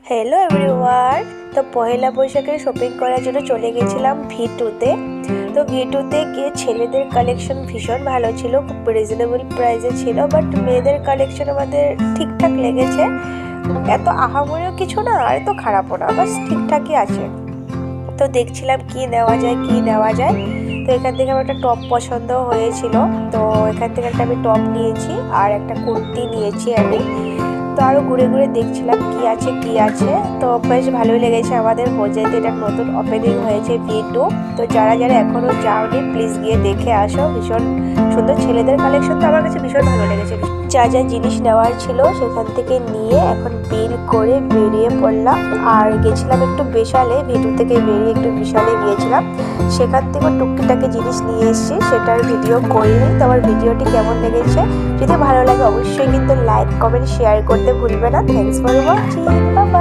Hello everyone. তো পহেলা বৈশাখের shopping করার জন্য চলে গেছিলাম ভি2তে। তো ভি2তে গিয়ে ছেলেদের কালেকশন ভীষণ ভালো ছিল, খুব রিজনেবল প্রাইসে ছিল, বাট মেয়েদের কালেকশন আমাদের ঠিকঠাক লেগেছে। এত আহামরিও কিছু না আর এত খারাপও না, বাস ঠিকঠাকই আছে। তো দেখছিলাম কি নেওয়া যায়। তো এখান থেকে আমার একটা টপ পছন্দ হয়েছিল, তো এখান থেকে একটা আমি টপ নিয়েছি আর একটা কুর্তি নিয়েছি আমি। তো আরও ঘুরে ঘুরে দেখছিলাম কি আছে। তো বেশ ভালোই লেগেছে আমাদের হোজাইতে এটা নতুন ওপেনিং হয়েছে ভি2। তো যারা এখনও যাওনি প্লিজ গিয়ে দেখে আসো, ভীষণ সুন্দর ছেলেদের কালেকশন। তো আমার কাছে ভীষণ ভালো লেগেছে। যা জিনিস নেওয়ার ছিল সেখান থেকে নিয়ে এখন বিল করে বেরিয়ে পড়লাম। আর গেছিলাম একটু বিশালে, ভি2 থেকে বেরিয়ে একটু বিশালে গিয়েছিলাম, সেখান থেকে টুকিটাকি জিনিস নিয়ে এসেছি, সেটার ভিডিও করিনি। তো আমার ভিডিওটি কেমন লেগেছে, যদি ভালো লাগে অবশ্যই কিন্তু লাইক কমেন্ট শেয়ার করতে ভুলবে না। Thanks for watching, bye bye.